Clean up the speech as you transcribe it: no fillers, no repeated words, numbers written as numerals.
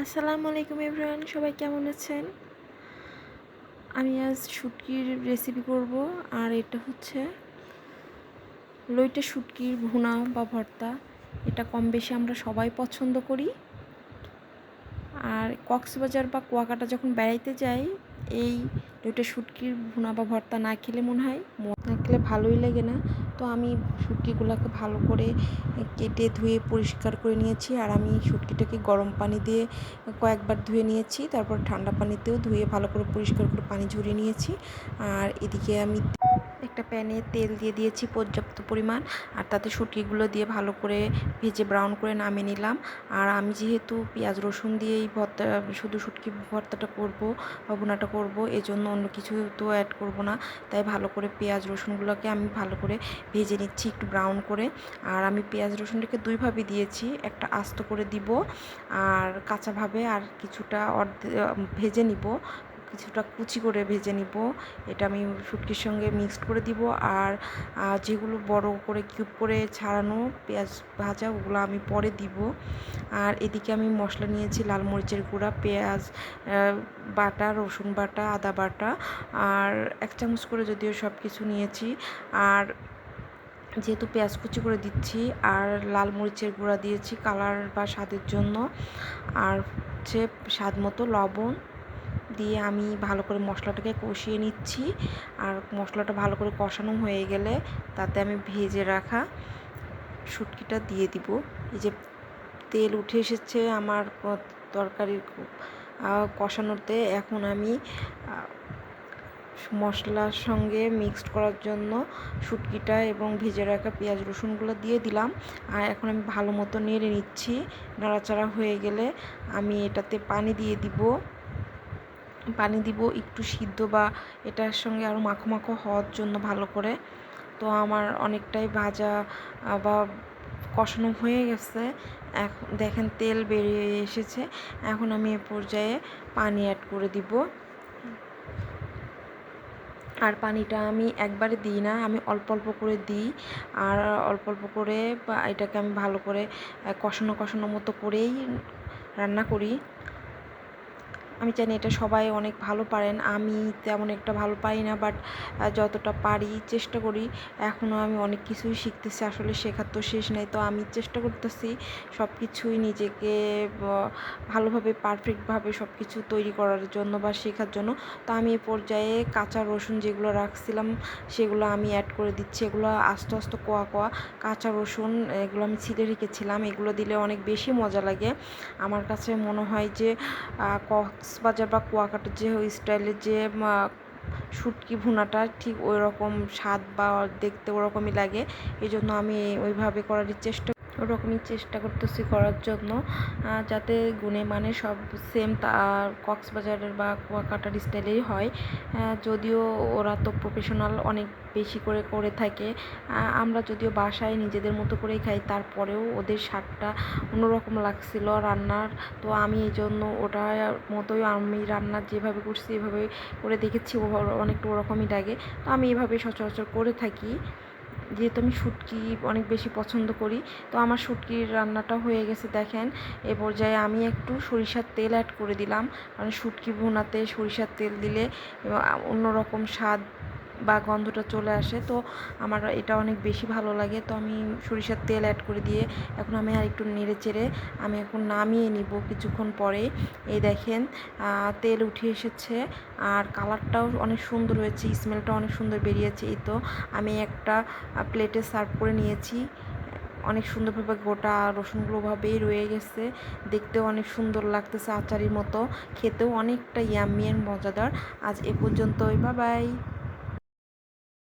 আসসালামু আলাইকুম এভরিওয়ান, সবাই কেমন আছেন? আমি আজ শুটকির রেসিপি করব। আর এটা হচ্ছে লইটে শুটকির ভুনা বা ভর্তা। এটা কম বেশি আমরা সবাই পছন্দ করি। আর কক্সবাজার বা কুয়াকাটা যখন বেড়াইতে যাই, এই লইটে শুটকির ভুনা বা ভর্তা না খেলে মনে হয় না খেলে ভালোই লাগে না। তো আমি শুটকিগুলোকে ভালো করে কেটে ধুয়ে পরিষ্কার করে নিয়েছি। আর আমি শুটকিটাকে গরম পানি দিয়ে কয়েকবার ধুয়ে নিয়েছি, তারপর ঠান্ডা পানিতেও ধুয়ে ভালো করে পরিষ্কার করে পানি ঝরিয়ে নিয়েছি। আর এদিকে আমি একটা প্যানে তেল দিয়ে দিয়েছি পর্যাপ্ত পরিমাণ, আর তাতে শুটকিগুলো দিয়ে ভালো করে ভেজে ব্রাউন করে নামিয়ে নিলাম। আর আমি যেহেতু পেঁয়াজ রসুন দিয়ে এই ভর্তা শুধু শুটকি ভর্তাটা করব বা ভুনাটা করব, এজন্য অন্য কিছু তো অ্যাড করব না। তাই ভালো করে পেঁয়াজ রসুনগুলোকে আমি ভালো করে ভেজে নিচ্ছি একটু ব্রাউন করে। আর আমি পেঁয়াজ রসুনটাকে দুইভাবে দিয়েছি, একটা আস্ত করে দিব আর কাঁচাভাবে, আর কিছুটা ভেজে নিব, কিছুটা কুচি করে ভেজে নিব। এটা আমি শুটকির সঙ্গে মিক্সড করে দিব। আর যেগুলো বড় করে কিউব করে ছাড়ানো পেঁয়াজ ভাজা, ওগুলো আমি পরে দিব। আর এদিকে আমি মশলা নিয়েছি লাল মরিচের গুঁড়া, পেঁয়াজ বাটা, রসুন বাটা, আদা বাটা, আর 1 চামচ করে যদিও সব কিছু নিয়েছি। আর যেহেতু পেঁয়াজ কুচি করে দিচ্ছি, আর লাল মরিচের গুঁড়া দিয়েছি কালার বা স্বাদের জন্য, আর হচ্ছে স্বাদ মতো লবণ দিয়ে আমি ভালো করে মশলাটাকে কষিয়ে নিচ্ছি। আর মশলাটা ভালো করে কষানো হয়ে গেলে তাতে আমি ভেজে রাখা শুটকিটা দিয়ে দিব। এই যে তেল উঠে এসেছে আমার তরকারির কষানোতে। এখন আমি মশলার সঙ্গে মিক্সড করার জন্য শুটকিটা এবং ভেজে রাখা পেঁয়াজ রসুনগুলো দিয়ে দিলাম। আর এখন আমি ভালো মতো নেড়ে নিচ্ছি। নাড়াচাড়া হয়ে গেলে আমি এটাতে পানি দিয়ে দিব। পানি দিব একটু সিদ্ধ বা এটার সঙ্গে আরও মাখো মাখো হওয়ার জন্য ভালো করে। তো আমার অনেকটাই ভাজা বা কষানো হয়ে গেছে। এখন দেখেন তেল বেরিয়ে এসেছে। এখন আমি এ পর্যায়ে পানি অ্যাড করে দিব। আর পানিটা আমি একবারে দিই না, আমি অল্প অল্প করে দিই। আর অল্প অল্প করে এটাকে আমি ভালো করে কষানো কষানো মতো করেই রান্না করি। আমি জানি এটা সবাই অনেক ভালো পারেন, আমি তেমন একটা ভালো পারি না, বাট যতটা পারি চেষ্টা করি। এখনও আমি অনেক কিছুই শিখতেছি, আসলে শেখার তো শেষ নেই। তো আমি চেষ্টা করতেছি সব কিছুই নিজেকে ভালোভাবে পারফেক্টভাবে সব কিছু তৈরি করার জন্য বা শেখার জন্য। তো আমি এ পর্যায়ে কাঁচা রসুন যেগুলো রাখছিলাম সেগুলো আমি অ্যাড করে দিচ্ছি। এগুলো আস্তে আস্তে কোয়া কোয়া কাঁচা রসুন, এগুলো আমি ছিলে রেখেছিলাম। এগুলো দিলে অনেক বেশি মজা লাগে। আমার কাছে মনে হয় যে কক্সবাজার বা কুয়াকাটার যে ওই স্টাইলের যে শুটকি ভুনাটা ঠিক ওই রকম স্বাদ বা দেখতে ওরকমই লাগে। এই জন্য আমি ওইভাবে ওরকমই চেষ্টা করতেছি করার জন্য, যাতে গুণে মানে সব সেম তা কক্সবাজারের বা কুয়াকাটার স্টাইলেই হয়। যদিও ওরা তো প্রফেশনাল অনেক বেশি করে করে থাকে, আমরা যদিও বাসায় নিজেদের মতো করেই খাই, তারপরেও ওদের স্বাদটা অন্যরকম লাগছিল রান্নার। তো আমি এই জন্য ওটার মতোই আমি রান্না যেভাবে করছি এভাবে করে দেখেছি, অনেকটা ওরকমই লাগে। তো আমি এভাবে সচরাচর করে থাকি, যেহেতু আমি শুটকি অনেক বেশি পছন্দ করি। তো আমার শুটকির রান্নাটা হয়ে গেছে দেখেন। এ পর্যায়ে আমি একটু সরিষার তেল অ্যাড করে দিলাম, কারণ শুটকি ভুনাতে সরিষার তেল দিলে অন্যরকম স্বাদ বা গন্ধটা চলে আসে। তো আমার এটা অনেক বেশি ভালো লাগে। তো আমি সরিষার তেল অ্যাড করে দিয়ে এখন আমি আর একটু নেড়ে চেড়ে আমি এখন নামিয়ে নিব কিছুক্ষণ পরে। এই দেখেন তেল উঠে এসেছে, আর কালারটাও অনেক সুন্দর হয়েছে, স্মেলটাও অনেক সুন্দর বেরিয়েছে। এই তো আমি একটা প্লেটে সার্ভ করে নিয়েছি। অনেক সুন্দরভাবে গোটা রসুনগুলো ভাবেই রয়ে গেছে, দেখতেও অনেক সুন্দর লাগতেছে আচারের মতো, খেতেও অনেকটা ইয়াম্মি এর মজাদার। আজ এ পর্যন্তই, বাই বাই।